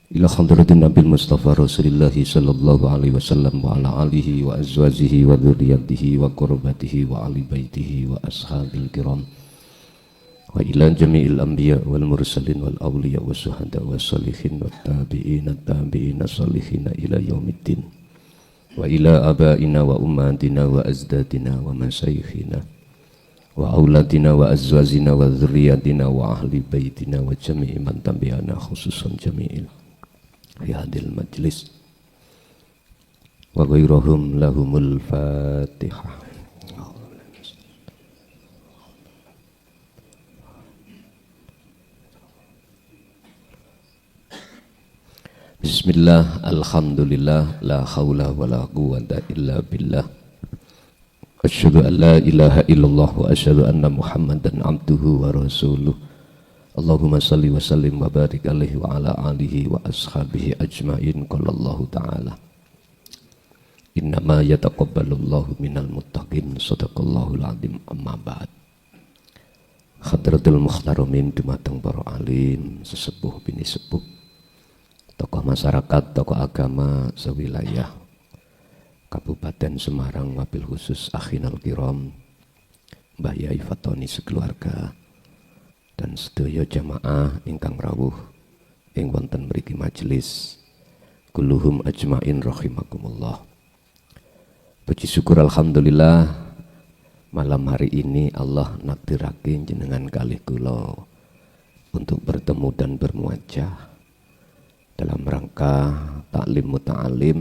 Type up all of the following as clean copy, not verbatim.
ila hadratin Nabil Mustafa Rasulillah sallallahu alaihi wasallam wa ala alihi wa azwajihi wa dzurriyyatihi wa qurbatihi wa ali baitihi wa ashabil kiram wa ila jami'il anbiya wal mursalin wal awliya wa syuhada wa salihin wa tabi'ina salihin ila yaumiddin wa ila abaina wa ummatina wa azdadina wa masyayikhina wa auladina wa azwajina wa dzurriyyatina wa ahli baitina wa jami'i man tabi'ana khususan jami'il fi hadil majlis wa ghairuhum lahumul fatihah. Bismillah, alhamdulillah, la hawla wa la quwwata illa billah. Asyhadu an la ilaha illallah wa asyhadu anna Muhammadan abduhu wa rasuluh. Allahumma salli wa sallim wa barik alaihi wa ala alihi wa ashabihi ajma'in. Qala Allah ta'ala innama yataqabbalullahu minal muttaqin. Sadaqallahul azim. Amma ba'd. Hadratul muhtaramin dumateng para alim, sesepuh bini sepuh, tokoh masyarakat, tokoh agama sewilayah Kabupaten Semarang, wabil khusus akhinal kiram Mbah Yai Fatoni sekeluarga dan sedaya jamaah ingkang rawuh ing wonten mriki majelis kulluhum ajmain rahimakumullah. Puji syukur alhamdulillah malam hari ini Allah nakdirake jenengan kalih kula untuk bertemu dan bermuajah dalam rangka taklim muta'alim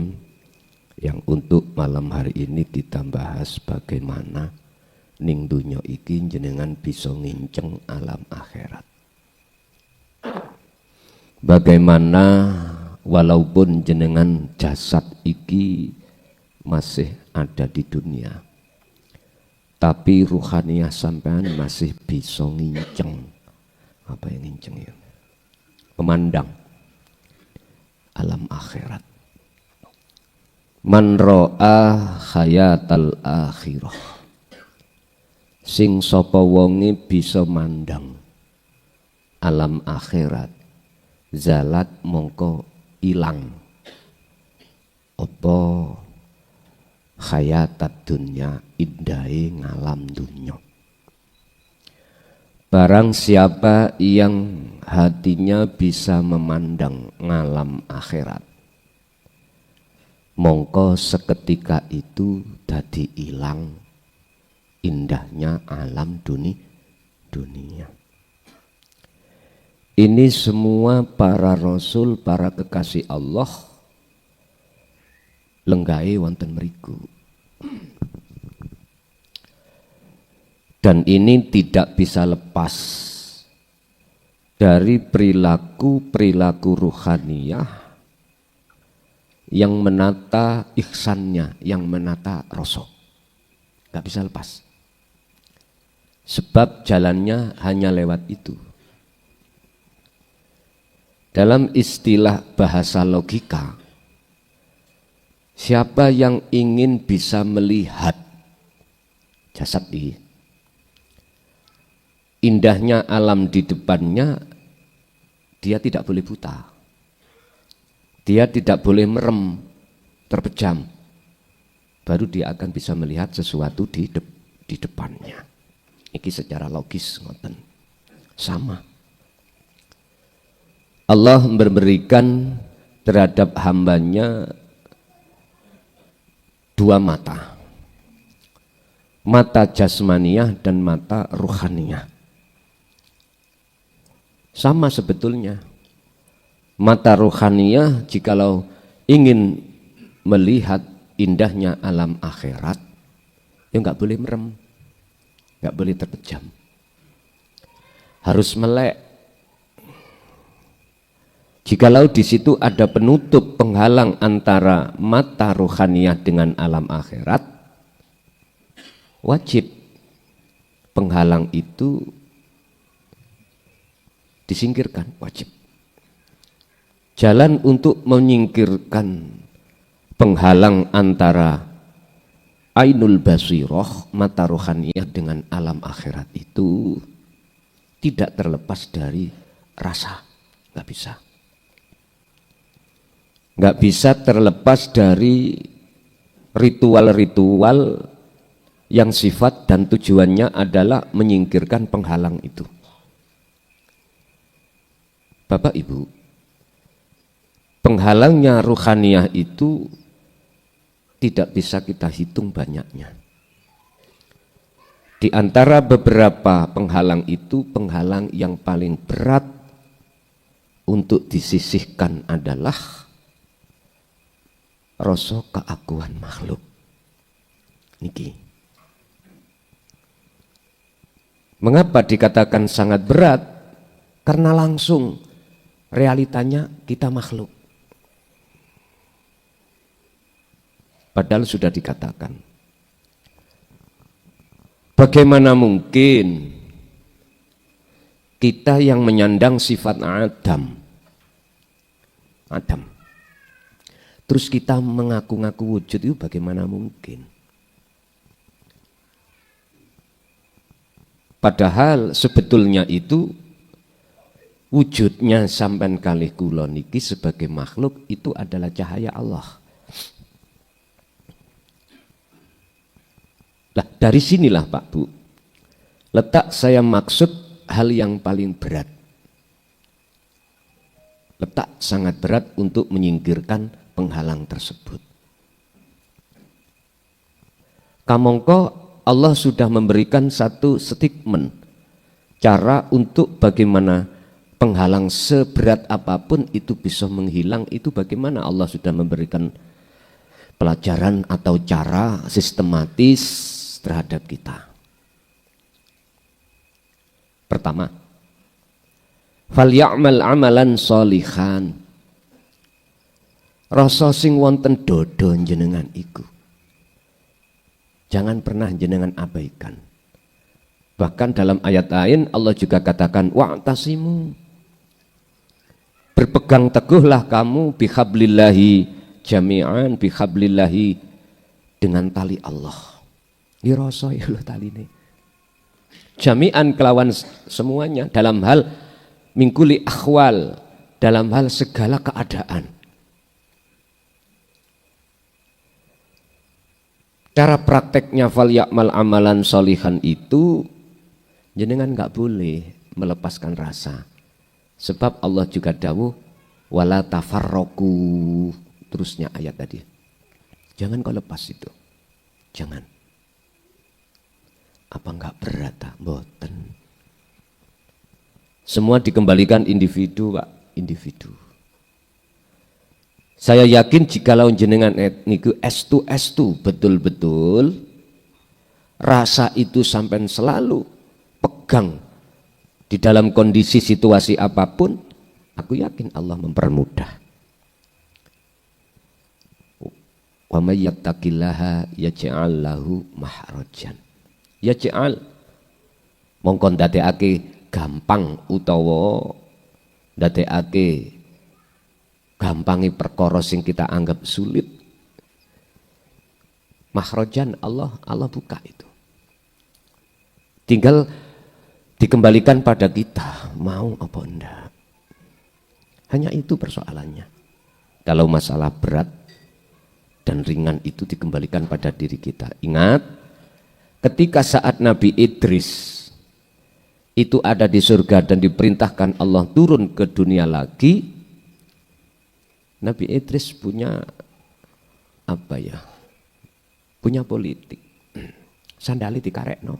yang untuk malam hari ini kita bahas bagaimana ning dunya iki jenengan bisa nginceng alam akhirat. Bagaimana walaupun jenengan jasad iki masih ada di dunia, tapi ruhaniyah sampean masih bisa nginceng. Apa yang nginceng ya? Memandang alam akhirat. Man ra'a hayatal akhirah. Sing sapa wonge bisa mandang alam akhirat, zalat mongko ilang apa hayatat dunya, indahe ngalam dunya. Barang siapa yang hatinya bisa memandang ngalam akhirat, mongko seketika itu dadi ilang indahnya alam dunia. Ini semua para rasul, para kekasih Allah lenggahe wonten mriku. Dan ini tidak bisa lepas dari perilaku ruhaniyah yang menata ihsannya, yang menata rasa. Gak bisa lepas. Sebab jalannya hanya lewat itu. Dalam istilah bahasa logika, siapa yang ingin bisa melihat jasad ini, indahnya alam di depannya, dia tidak boleh buta. Dia tidak boleh merem, terpejam. Baru dia akan bisa melihat sesuatu di depannya. Ini secara logis ngoten. Sama. Allah memberikan terhadap hambanya dua mata. Mata jasmaniyah dan mata ruhaniyah. Sama sebetulnya. Mata ruhaniyah jikalau ingin melihat indahnya alam akhirat, ya nggak boleh merem, nggak boleh terpejam, harus melek. Jikalau di situ ada penutup penghalang antara mata ruhaniyah dengan alam akhirat, wajib penghalang itu disingkirkan, wajib. Jalan untuk menyingkirkan penghalang antara ainul basiroh, mata rohaniyah dengan alam akhirat itu tidak terlepas dari rasa, nggak bisa. nggak bisa terlepas dari ritual-ritual yang sifat dan tujuannya adalah menyingkirkan penghalang itu. Bapak Ibu, penghalangnya ruhaniyah itu tidak bisa kita hitung banyaknya. Di antara beberapa penghalang itu, penghalang yang paling berat untuk disisihkan adalah rasa keakuan makhluk. Niki. Mengapa dikatakan sangat berat? Karena langsung realitanya kita makhluk. Padahal sudah dikatakan, bagaimana mungkin kita yang menyandang sifat Adam, terus kita mengaku-ngaku wujud itu bagaimana mungkin? Padahal sebetulnya itu wujudnya sampean kalih kula niki sebagai makhluk itu adalah cahaya Allah. Lah dari sinilah Pak Bu, letak saya maksud hal yang paling berat. Letak sangat berat untuk menyingkirkan penghalang tersebut. Kamangka Allah sudah memberikan satu statement cara untuk bagaimana penghalang seberat apapun itu bisa menghilang, itu bagaimana Allah sudah memberikan pelajaran atau cara sistematis terhadap kita. Pertama, falya'mal amalan sholihan. Rasa sing wonten dodo jenengan iku jangan pernah jenengan abaikan. Bahkan dalam ayat lain Allah juga katakan wa'tasimu, berpegang teguhlah kamu bihablillahi jami'an, bihablillahi dengan tali Allah. Ya rasa ya lho taline. Jami'an kelawan semuanya dalam hal mingkuli akhwal, dalam hal segala keadaan. Cara prakteknya fal ya'mal amalan sholihan itu jenengan nggak boleh melepaskan rasa. Sebab Allah juga dawuh wala tafarroku, terusnya ayat tadi. Jangan kau lepas itu. Jangan. Apa nggak berat tak? Mboten. Semua dikembalikan individu Pak, individu. Saya yakin jikalau jenengan niku estu betul-betul rasa itu sampai selalu pegang di dalam kondisi situasi apapun, aku yakin Allah mempermudah. Wa may yattaqillaha yaj'al lahu mahrajan. Yaj'al mongko ndadekake gampang utawa ndadekake gampangi perkara sing kita anggap sulit. Mahrajan Allah buka itu. Tinggal dikembalikan pada kita, mau apa enggak. Hanya itu persoalannya. Kalau masalah berat dan ringan itu dikembalikan pada diri kita. Ingat, ketika saat Nabi Idris itu ada di surga dan diperintahkan Allah turun ke dunia lagi, Nabi Idris punya apa ya? Punya politik. Sandali dikarekno.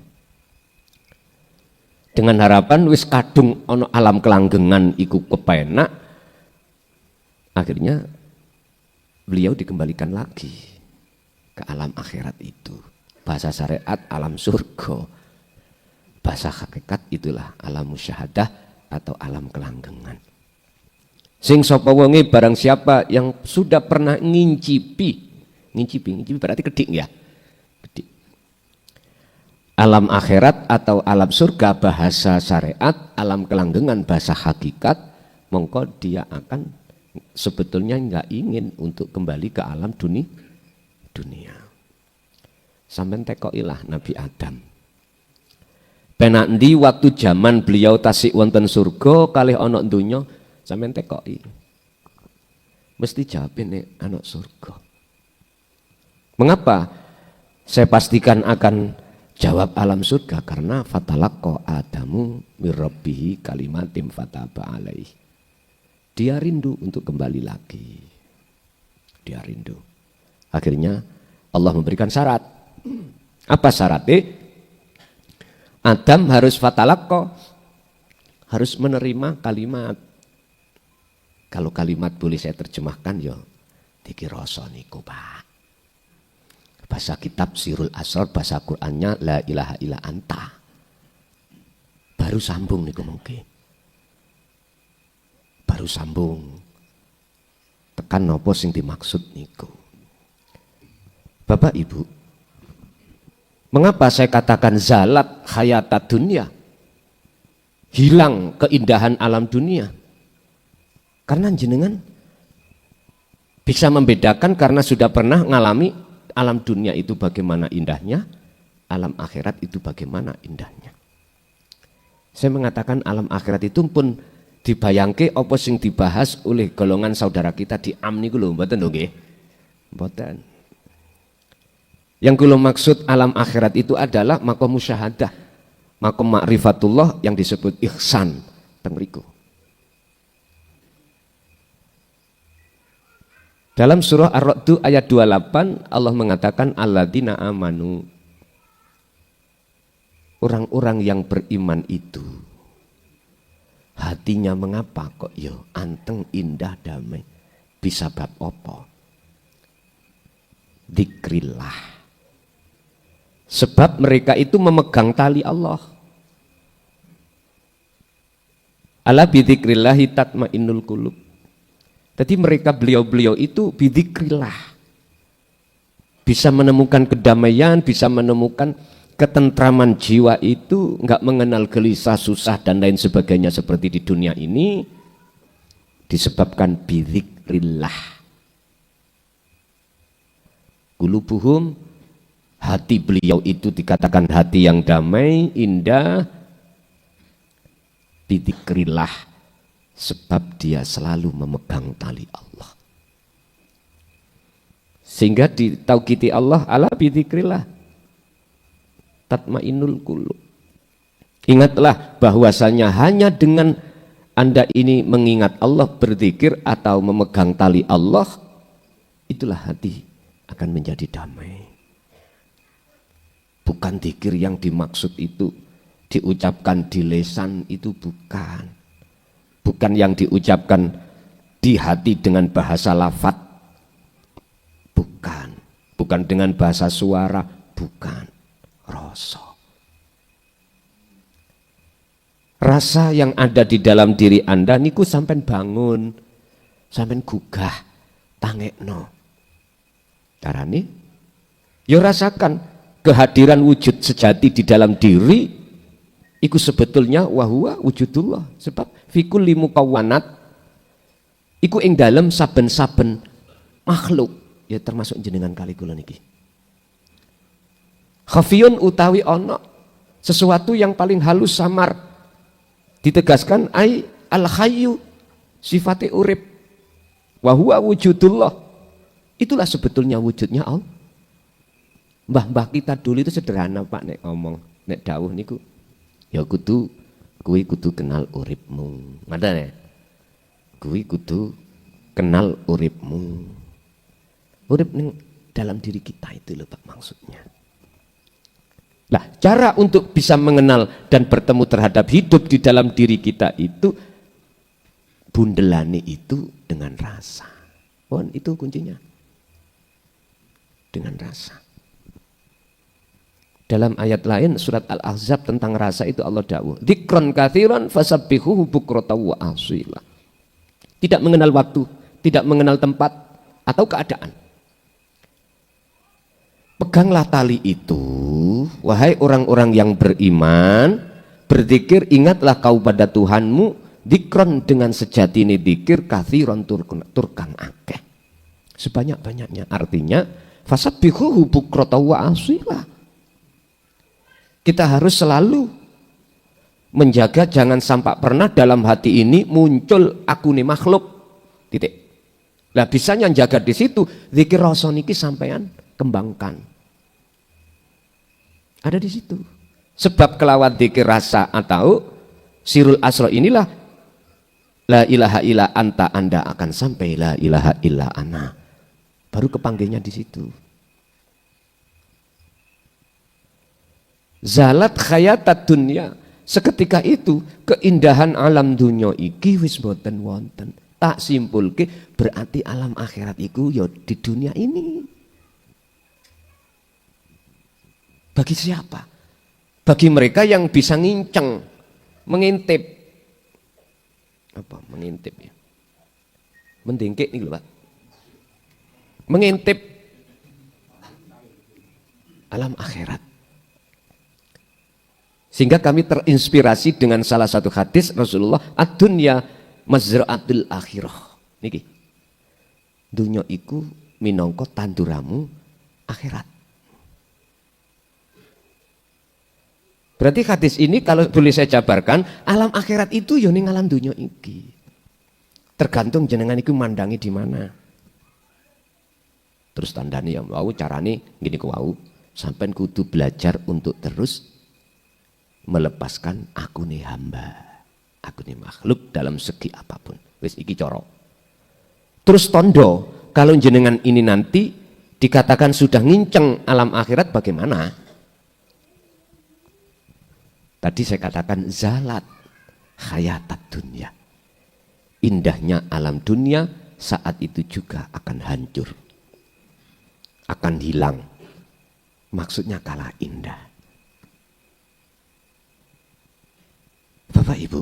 Dengan harapan wis kadung ono alam kelanggengan iku kepenak. Akhirnya beliau dikembalikan lagi ke alam akhirat itu. Bahasa syariat alam surga. Bahasa hakikat itulah alam musyahadah atau alam kelanggengan. Sing sapa wonge barang siapa yang sudah pernah ngincipi berarti kedik ya. Kedik. Alam akhirat atau alam surga bahasa syariat, alam kelanggengan bahasa hakikat, mongko dia akan sebetulnya enggak ingin untuk kembali ke alam dunia. Sampeyan tekokilah Nabi Adam. Penak ndi waktu zaman beliau tasik wonten surga kalih ana donya, sampeyan tekoki. Mesti jawab ini anak surga. Mengapa saya pastikan akan jawab alam surga? Karena fatalaqqa Adamu mir rabbihi kalimatim fataba alaih. Dia rindu untuk kembali lagi. Dia rindu. Akhirnya Allah memberikan syarat. Apa syaratnya? Adam harus fatalaqqa, harus menerima kalimat. Kalau kalimat boleh saya terjemahkan ya dikirasa niku Pak. Bahasa kitab Sirul Asrar, bahasa Qur'annya la ilaha illa anta. Baru sambung niku mungkin. Baru sambung. Tekan nopo sing dimaksud niku. Bapak Ibu, mengapa saya katakan zalat hayata dunia? Hilang keindahan alam dunia. Karena jenengan bisa membedakan karena sudah pernah ngalami alam dunia itu bagaimana indahnya, alam akhirat itu bagaimana indahnya. Saya mengatakan alam akhirat itu pun dibayangke apa sing dibahas oleh golongan saudara kita di AM niku lho, mboten lho nggih. Mboten. Yang kula maksud alam akhirat itu adalah maqam musyahadah, maqam ma'rifatullah yang disebut ihsan teng mriku. Dalam surah Ar-Ra'd ayat 28 Allah mengatakan alladzina amanu. Orang-orang yang beriman itu hatinya mengapa kok yo anteng indah damai. Bisa bab apa? Dzikrillah. Sebab mereka itu memegang tali Allah. Ala bidzikrillahi tatmainnul qulub. Jadi mereka beliau-beliau itu bidzikrillah. Bisa menemukan kedamaian, bisa menemukan ketentraman jiwa itu, enggak mengenal gelisah, susah dan lain sebagainya seperti di dunia ini disebabkan bidzikrillah. Qulubuhum, hati beliau itu dikatakan hati yang damai, indah, bidzikrillah. Sebab dia selalu memegang tali Allah. Sehingga ditaukiti Allah ala bidzikrillah tatmainnul qulub. Ingatlah bahwasanya hanya dengan Anda ini mengingat Allah, berzikir atau memegang tali Allah, itulah hati akan menjadi damai. Bukan zikir yang dimaksud itu diucapkan di lisan, itu bukan. Bukan yang diucapkan di hati dengan bahasa lafaz, bukan dengan bahasa suara, bukan rasa yang ada di dalam diri Anda niku sampean bangun, sampean gugah, tangekno. Carane yo rasakan kehadiran wujud sejati di dalam diri. Iku sebetulnya wahwa wujudullah. Sebab fikul limukawwanat iku ing dalem saben-saben makhluk, ya termasuk jenengan kali kula niki. Khafiyun utawi ono sesuatu yang paling halus samar, ditegaskan ai al hayyu sifate urip, wahwa wujudullah. Itulah sebetulnya wujudnya Allah. Mbah-mbah kita dulu itu sederhana Pak nek ngomong, nek dawuh niku ya kuwi kudu kenal uripmu. Ngoten ya. Kuwi kudu kenal uripmu. Urip ning dalam diri kita itu lho Pak maksudnya. Lah, cara untuk bisa mengenal dan bertemu terhadap hidup di dalam diri kita itu bundelane itu dengan rasa. Itu kuncinya. Dengan rasa. Dalam ayat lain surat Al-Ahzab tentang rasa itu Allah dawuh, dzikron katsiran fasabbihuhu bukratan wa asila. Tidak mengenal waktu, tidak mengenal tempat atau keadaan. Peganglah tali itu, wahai orang-orang yang beriman, berzikir, ingatlah kau pada Tuhanmu, dzikron dengan sejati ini dzikir katsiran turkan akeh. Sebanyak-banyaknya, artinya fasabbihuhu bukratan wa asila. Kita harus selalu menjaga jangan sampai pernah dalam hati ini muncul aku nih makhluk, titik. Lah bisanya jaga di situ, zikir rasa niki sampean kembangkan. Ada di situ. Sebab kelawan zikir rasa atau sirul asra inilah la ilaha illa anta, Anda akan sampai la ilaha illa ana. Baru kepanggilnya di situ. Zalat khayatat dunya, seketika itu keindahan alam dunya iki wis boten wonten. Tak simpulke berarti alam akhirat iku ya di dunia ini. Bagi siapa? Bagi mereka yang bisa nginceng, mengintip. Apa mengintip ya? Mendingkik nih lho, Pak. Mengintip alam akhirat. Sehingga kami terinspirasi dengan salah satu hadis Rasulullah, ad-dunya mazra'atul akhirah. Niki. Dunya iku minangka tanduramu akhirat. Berarti hadis ini kalau boleh saya jabarkan, alam akhirat itu ya ning alam dunya iki. Tergantung jenengan iku mandangi di mana. Terus tandane ya wau carane ngene ku wau, sampean kudu belajar untuk terus melepaskan aku nih hamba. Aku ini makhluk dalam segi apapun. Wis iki coro. Terus tondo, kalau jenengan ini nanti dikatakan sudah nginceng alam akhirat bagaimana? Tadi saya katakan zalat khayatat dunia. Indahnya alam dunia saat itu juga akan hancur. Akan hilang. Maksudnya kalah indah. Bapak Ibu,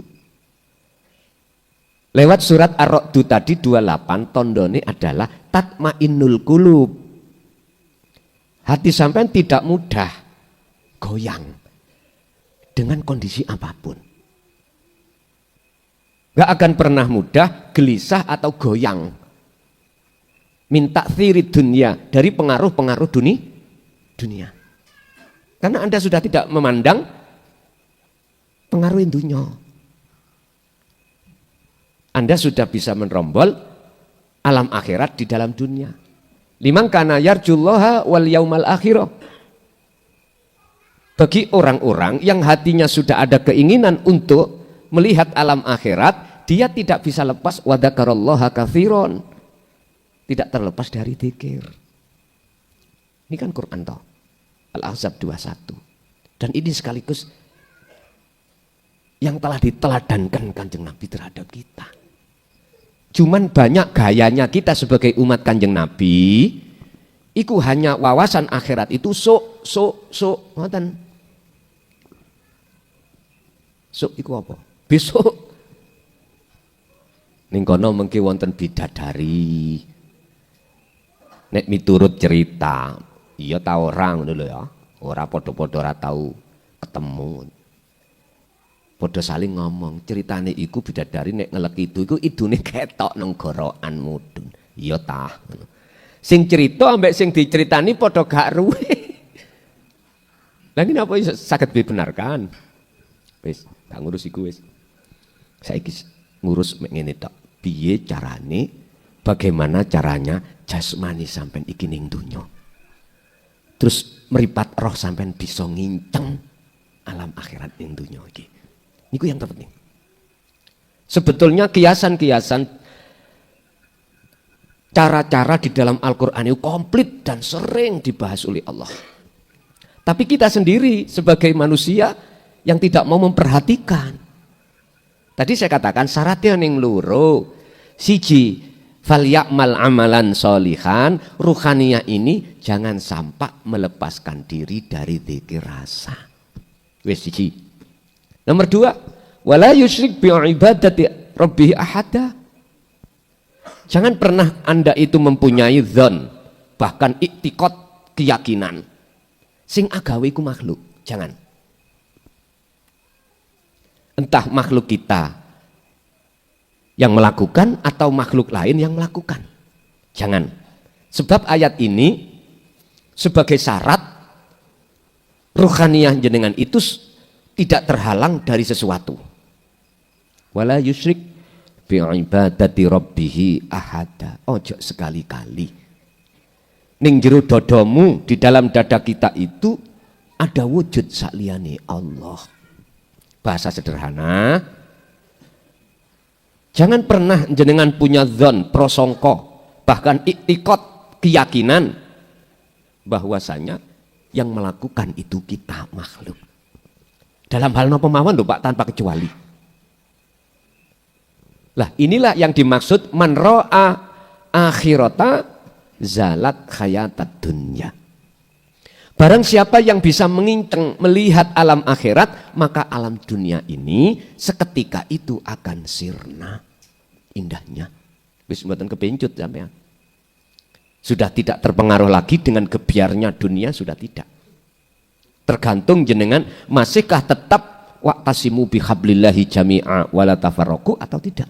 lewat surat Ar-Ra'd tadi 28 tondone adalah tatmainnul qulub. Hati sampean tidak mudah goyang dengan kondisi apapun. Gak akan pernah mudah gelisah atau goyang. Minta thiri dunia, dari pengaruh-pengaruh dunia. Karena Anda sudah tidak memandang pengaruh dunia. Anda sudah bisa menerombol alam akhirat di dalam dunia. Liman kana yarjullaha wal yaumal akhirah. Bagi orang-orang yang hatinya sudah ada keinginan untuk melihat alam akhirat, dia tidak bisa lepas wa dzakarallaha katsiran. Tidak terlepas dari zikir. Ini kan Quran toh. Al-Ahzab 21. Dan ini sekaligus yang telah diteladankan Kanjeng Nabi terhadap kita. Cuman banyak gayanya kita sebagai umat Kanjeng Nabi, iku hanya wawasan akhirat itu sok, ngoten. Sok iku apa? Besok. Ning kono mengki wonten bidadari. Nek miturut cerita, iya ta ora ngono lho ya. Ora padha-padha ora tau ketemu. Padha saling ngomong, ceritane iku bidadari nek ngelek iku idune ketok nang gorokan mudhun. Iya ta. Sing cerita ambek sing diceritani padha gak ruwe. Lah ngene apa iso saged dibenarkan? Wis, tak ngurus iku wis. Saiki ngurus mek ngene tok. Piye carane? Bagaimana caranya jasmani sampean iki ning donya? Terus meripat roh sampean bisa nginceng alam akhirat ning donya iki. Itu yang terpenting. Sebetulnya kiasan-kiasan cara-cara di dalam Al-Quran itu komplit dan sering dibahas oleh Allah. Tapi kita sendiri sebagai manusia yang tidak mau memperhatikan. Tadi saya katakan syaratnya yang loro. Siji, falyakmal amalan solihan. Ruhaniyah ini jangan sampai melepaskan diri dari zikir rasa. Wes siji. Nomor 2, wala yusyrik bi ibadati rabbih ahada. Jangan pernah Anda itu mempunyai dzon, bahkan iktikad, keyakinan sing agawe iku makhluk. Jangan. Entah makhluk kita yang melakukan atau makhluk lain yang melakukan. Jangan. Sebab ayat ini sebagai syarat ruhaniyah jenengan itu tidak terhalang dari sesuatu. Wala yusyrik fi ibadati rabbih ahada. Ojo sekali-kali ning jero dadamu, di dalam dada kita itu ada wujud sakliyane Allah. Bahasa sederhana, jangan pernah jenengan punya dzon, prasangka, bahkan iktikad, keyakinan bahwasanya yang melakukan itu kita makhluk. Dalam hal napa mawon lho Pak, tanpa kecuali. Lah inilah yang dimaksud man ra'a akhirata zalat hayatad dunya. Barang siapa yang bisa menginceng melihat alam akhirat, maka alam dunia ini seketika itu akan sirna indahnya. Wis mboten kepencut sampean. Sudah tidak terpengaruh lagi dengan gebiarnya dunia, sudah tidak. Tergantung jenengan masihkah tetap waqtasimu bihablillahi jami'a wala tafarraqu atau tidak.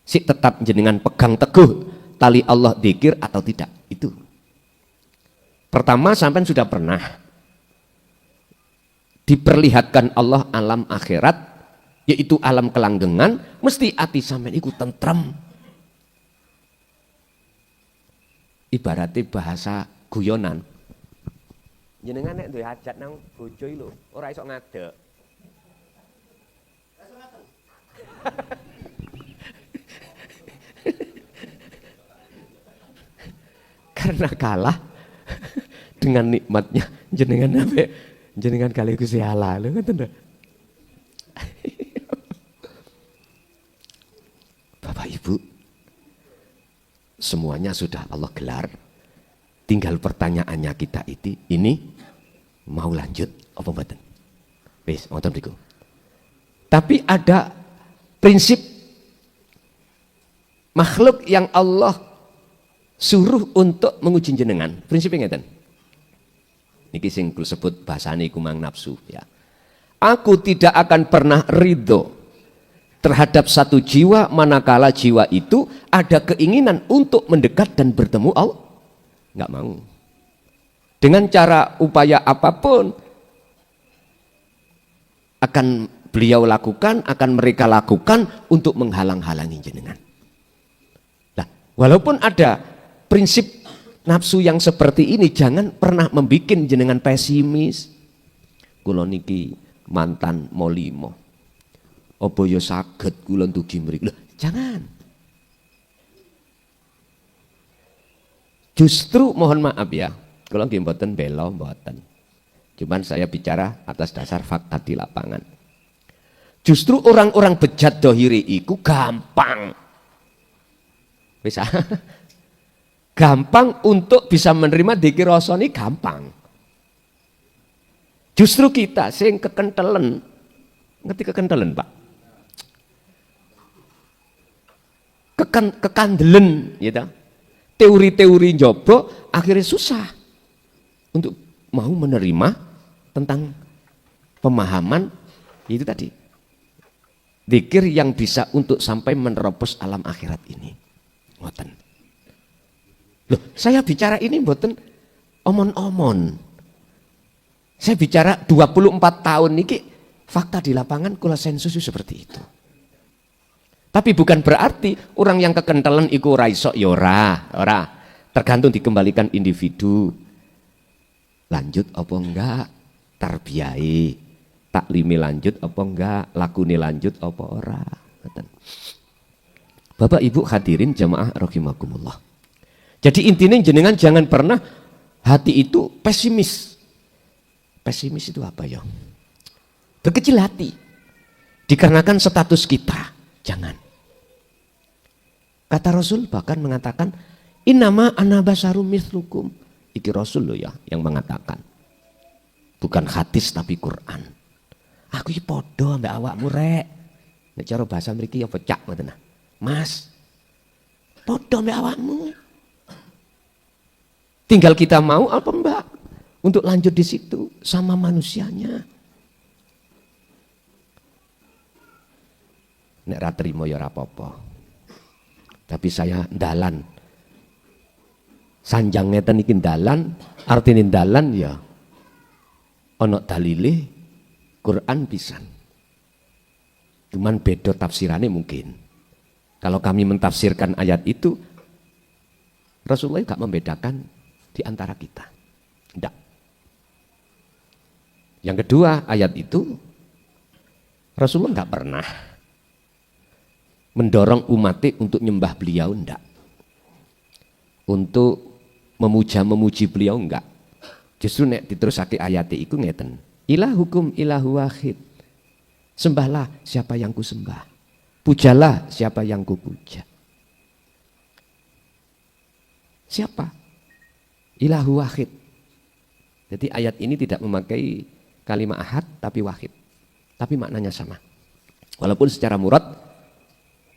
Si tetap jenengan pegang teguh tali Allah dzikir atau tidak. Itu. Pertama sampean sudah pernah diperlihatkan Allah alam akhirat, yaitu alam kelanggengan, mesti hati sampean iku tentrem. Ibaratnya bahasa guyonan. Jenengan nek duwe hajat nang bojo lho, ora iso ngadeg. Karena kalah dengan nikmatnya jenengan sampai jenengan kali Gusti Allah lho ngoten lho. Bapak Ibu, semuanya sudah Allah gelar. Tinggal pertanyaannya kita ini mau lanjut apa mboten? Wis, ngoten niku. Tapi ada prinsip makhluk yang Allah suruh untuk menguji jenengan. Prinsipnya ngeten. Niki sing kula sebut bahasane iku mang nafsu ya. Aku tidak akan pernah ridho terhadap satu jiwa manakala jiwa itu ada keinginan untuk mendekat dan bertemu Allah. Enggak mau. Dengan cara upaya apapun akan beliau lakukan, akan mereka lakukan untuk menghalang-halangi jenengan. Nah, walaupun ada prinsip nafsu yang seperti ini, jangan pernah membuat jenengan pesimis. Kula niki mantan molimo. Apa ya saged kula ndugi mriki. Loh, jangan. Justru mohon maaf ya, kula nggih mboten bela mboten. Cuman saya bicara atas dasar fakta di lapangan. Justru orang-orang bejat dohiri iku gampang. Bisa. Gampang untuk bisa menerima dzikir rasa ini gampang. Justru kita sing kekentelen, ngerti kekentelen Pak? Kekandelen gitu. Teori-teori njaba akhirnya susah untuk mau menerima tentang pemahaman itu tadi. Dzikir yang bisa untuk sampai menerobos alam akhirat ini. Ngoten. Loh, saya bicara ini mboten omon-omon. Saya bicara 24 tahun niki fakta di lapangan kula sensus seperti itu. Tapi bukan berarti orang yang kekentalan iku ora iso ya ora. Tergantung dikembalikan individu. Lanjut apa enggak? Tarbiyai. Taklimi lanjut apa enggak? Lakune lanjut apa ora? Bapak Ibu hadirin jamaah rahimakumullah. Jadi intinya jenengan jangan pernah hati itu pesimis. Pesimis itu apa ya? Berkecil hati. Dikarenakan status kita. Jangan. Kata Rasul bahkan mengatakan, innama ana basarum mithlukum. Iki Rasul loh ya yang mengatakan. Bukan hadis tapi Quran. Aku iki padha mbak awakmu rek. Nek cara bahasa mriki ya pecak ngoten nah. Mas. Padha mbak awakmu. Tinggal kita mau apa mbak untuk lanjut di situ sama manusianya. Nek ra trimo ya ora apa-apa. Tapi saya dalan. Sanjang ngeten iki dalan, artine dalan ya ana dalile Quran pisan. Cuman beda tafsirane mungkin. Kalau kami mentafsirkan ayat itu, Rasulullah nggak membedakan di antara kita. Tidak. Yang kedua, ayat itu Rasulullah nggak pernah mendorong umatnya untuk nyembah beliau, enggak. Untuk memuji beliau, enggak. Justru nek diterusake ayatnya itu ngeten. Ilahukum ilahu wahid. Sembahlah siapa yang ku sembah. Pujalah siapa yang ku puja. Siapa? Ilahu wahid. Jadi ayat ini tidak memakai kalimat ahad tapi wahid. Tapi maknanya sama. Walaupun secara murad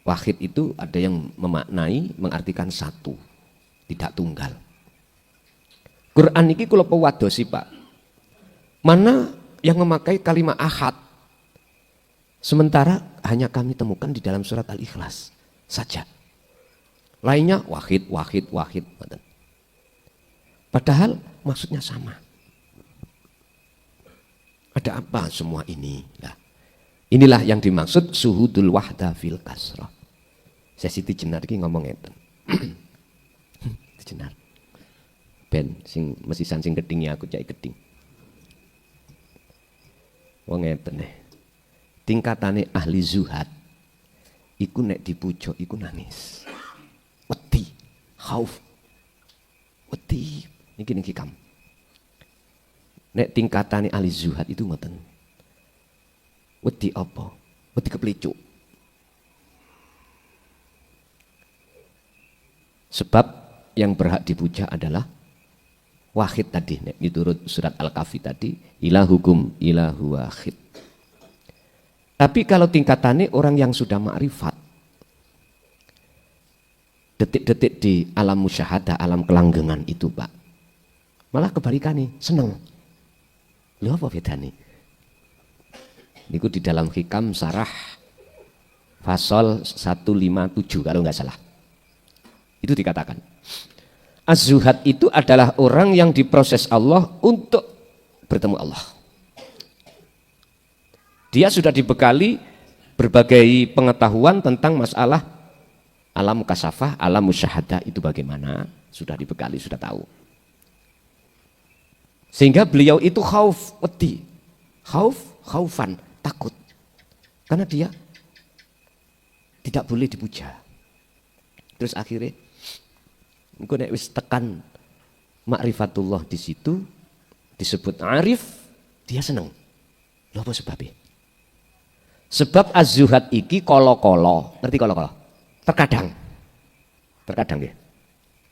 wahid itu ada yang memaknai mengartikan satu, tidak tunggal. Quran ini kula pewadosi Pak. Mana yang memakai kalimat ahad? Sementara hanya kami temukan di dalam surat Al-Ikhlas saja. Lainnya wahid. Padahal maksudnya sama. Ada apa semua ini? Nah, inilah yang dimaksud suhudul wahda fil kasrah. Saya Siti Jenar iki ngomong ngeten. Jenar. Ben sing mesisan sing gedingnya aku cai geding. Wong ngeten nih. Tingkatane ahli zuhad iku nek dipuja iku nangis. Wedi, khauf. Wedi niki kam. Nek tingkatane ahli zuhad itu ngoten. Wedi apa? Wedi keplicuk. Sebab yang berhak dipuja adalah wahid tadi, nek diturut surat Al-Kahfi tadi, ilahukum ilahu wahid. Tapi kalau tingkatannya orang yang sudah ma'rifat, detik-detik di alam musyahadah, alam kelanggengan itu Pak, malah kebalikannya, seneng. Lho apa bedanya? Niku di dalam hikam sarah fasol 157 kalau nggak salah. Itu dikatakan. Az-zuhad itu adalah orang yang diproses Allah untuk bertemu Allah. Dia sudah dibekali berbagai pengetahuan tentang masalah alam kasafah, alam musyahadah itu bagaimana, sudah dibekali, sudah tahu. Sehingga beliau itu khauf, wedi. Khaufan, takut. Karena dia tidak boleh dipuja. Terus akhirnya engko nek wis tekan ma'rifatullah di situ disebut arif, dia seneng. Lha apa sebabnya? Sebab az-zuhad iki kolo-kolo, ngerti kolo-kolo? Terkadang ya.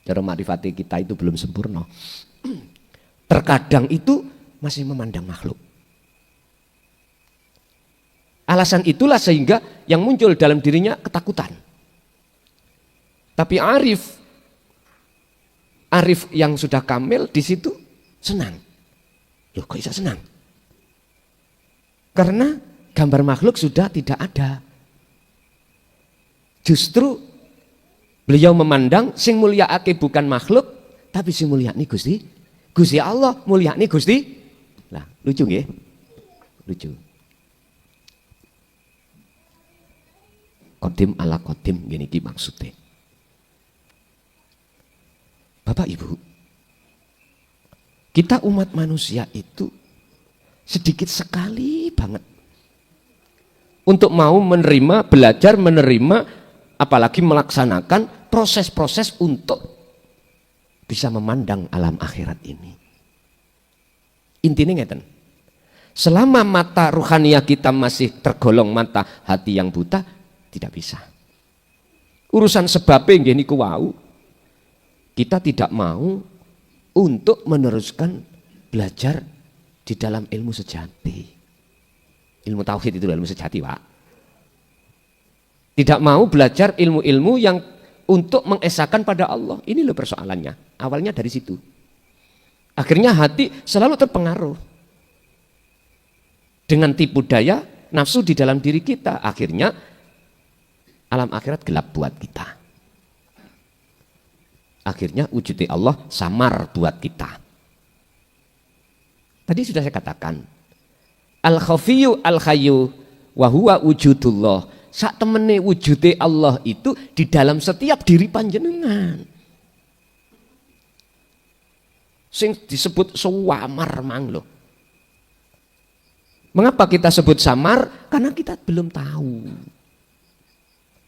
Cara ma'rifati kita itu belum sempurna. Terkadang itu masih memandang makhluk. Alasan itulah sehingga yang muncul dalam dirinya ketakutan. Tapi arif yang sudah kamil di situ senang. Loh kok bisa senang? Karena gambar makhluk sudah tidak ada. Justru beliau memandang sing mulyaake bukan makhluk, tapi sing mulyakne Gusti Allah, mulyakne Gusti. Lah, lucu nggih? Lucu. Qadim ala qadim ngene iki maksudnya. Bapak Ibu, kita umat manusia itu sedikit sekali banget untuk mau menerima, belajar, menerima, apalagi melaksanakan proses-proses untuk bisa memandang alam akhirat ini. Intinya ngeten, selama mata ruhaniyah kita masih tergolong mata hati yang buta, tidak bisa. Urusan sebabnya nggih niku wau. Kita tidak mau untuk meneruskan belajar di dalam ilmu sejati. Ilmu tauhid itu ilmu sejati, Pak. Tidak mau belajar ilmu-ilmu yang untuk mengesahkan pada Allah. Ini loh persoalannya. Awalnya dari situ. Akhirnya hati selalu terpengaruh dengan tipu daya nafsu di dalam diri kita. Akhirnya alam akhirat gelap buat kita. Akhirnya wujudnya Allah samar buat kita. Tadi sudah saya katakan, al-khafiyyu al-khayyu wa huwa wujudullah. sak temene wujude Allah itu di dalam setiap diri panjenengan. Sing disebut suwamar mang loh. Mengapa kita sebut samar? Karena kita belum tahu.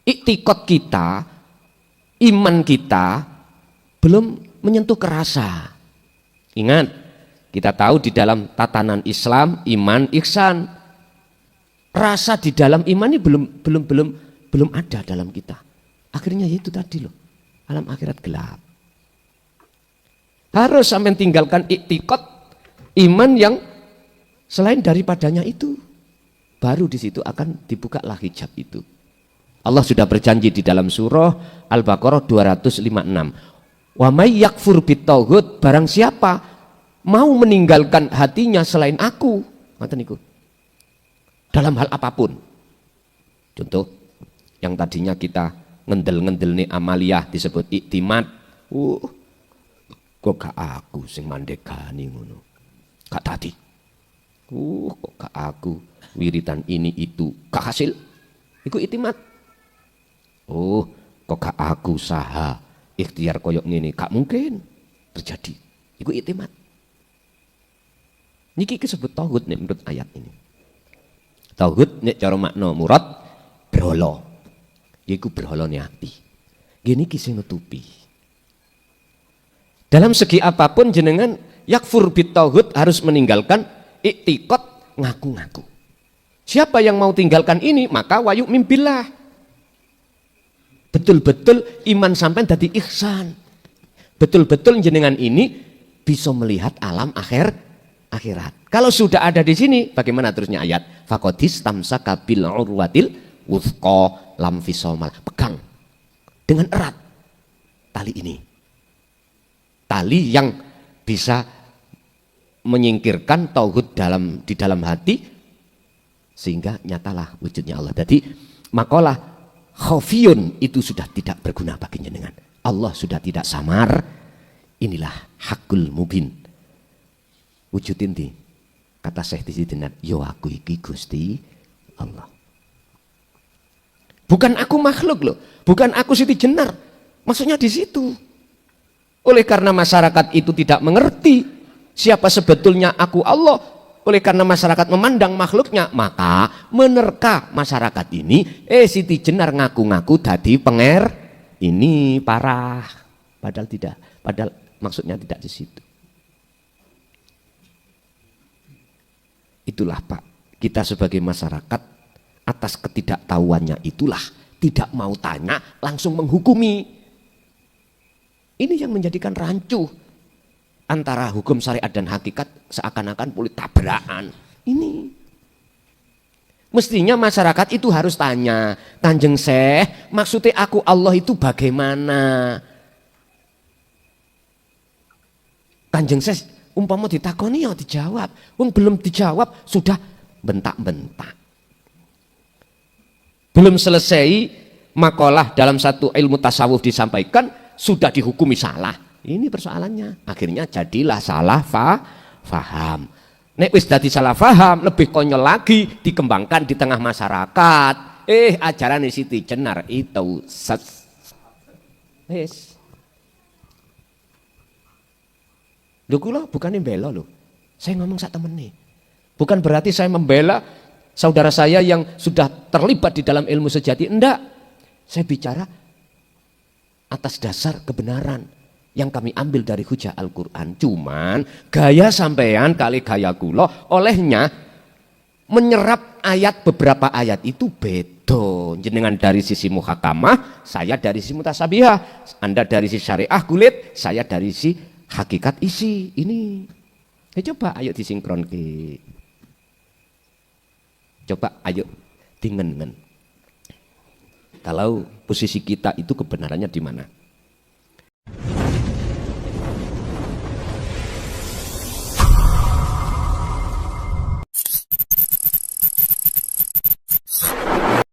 Iktikad kita, iman kita belum menyentuh ke rasa. Ingat, kita tahu di dalam tatanan Islam, iman, ihsan. Rasa di dalam iman ini belum ada dalam kita. Akhirnya itu tadi loh, alam akhirat gelap. Harus sampai tinggalkan iktikad iman yang selain daripadanya itu, baru di situ akan dibukalah hijab itu. Allah sudah berjanji di dalam surah Al-Baqarah 256. Wa may yakfur bitaghut, barang siapa mau meninggalkan hatinya selain aku, ngoten niku. Dalam hal apapun. Contoh yang tadinya kita ngendel-ngendel nih amaliyah disebut iktimat. Kok gak aku sing mandekani ngono. Gak tadi. Kok gak aku wiritan ini itu gak hasil. Iku iktimat. Kok gak aku saha ikhtiar koyok ngene, gak mungkin terjadi. Iku iktimat. Niki disebut tauhid nih menurut ayat ini. Tauhid nek cara makna murad berhala. Iku berhalane ati. Gini ki sing nutupi. Dalam segi apapun jenengan yakfur bit tauhid harus meninggalkan iktikad ngaku-ngaku. Siapa yang mau tinggalkan ini maka wayu mimbillah. Betul-betul iman sampai dadi ihsan. Betul-betul jenengan ini bisa melihat alam akhirat. Kalau sudah ada di sini, bagaimana terusnya ayat? Faqadis tamsaka bil urwatil wuthqa lam fisomal. Pegang dengan erat tali ini. Tali yang bisa menyingkirkan tauhid di dalam hati sehingga nyatalah wujudnya Allah. Jadi makalah khafiyun itu sudah tidak berguna bagi jenengan. Allah sudah tidak samar. Inilah hakul mubin. Wujud inti. Kata Syekh Tisidinat, yo aku iki Gusti Allah. Bukan aku makhluk loh, bukan aku Siti Jenar. Maksudnya di situ. Oleh karena masyarakat itu tidak mengerti siapa sebetulnya aku Allah, oleh karena masyarakat memandang makhluknya, maka menerka masyarakat ini, Siti Jenar ngaku-ngaku dadi penger, ini parah. Padahal tidak, padahal maksudnya tidak di situ. Itulah Pak, kita sebagai masyarakat atas ketidaktahuannya itulah tidak mau tanya, langsung menghukumi. Ini yang menjadikan rancu antara hukum syariat dan hakikat seakan-akan boleh tabrakan. Ini mestinya masyarakat itu harus tanya, Kanjeng Syekh, maksudnya aku Allah itu bagaimana? Kanjeng Syekh umpama ditakoni ya dijawab, wong belum dijawab sudah bentak-bentak. Belum selesai makalah dalam satu ilmu tasawuf disampaikan sudah dihukumi salah. Ini persoalannya. Akhirnya jadilah salah faham. Nek wis dadi salah faham, lebih konyol lagi dikembangkan di tengah masyarakat. Ajaran Siti Jenar itu wis. Lho kula bukannya bela lho. Saya ngomong sak temene. Bukan berarti saya membela saudara saya yang sudah terlibat di dalam ilmu sejati. Enggak. Saya bicara atas dasar kebenaran yang kami ambil dari hujah Al-Quran. Cuman gaya sampean kali gaya kula olehnya menyerap ayat, beberapa ayat itu beda. Jenengan dari sisi muhakamah, saya dari sisi mutasabihah. Anda dari sisi syariah kulit, saya dari sisi hakikat isi. Ini coba ayo disinkronke. Coba ayo dingen. Kalau posisi kita itu kebenarannya di mana?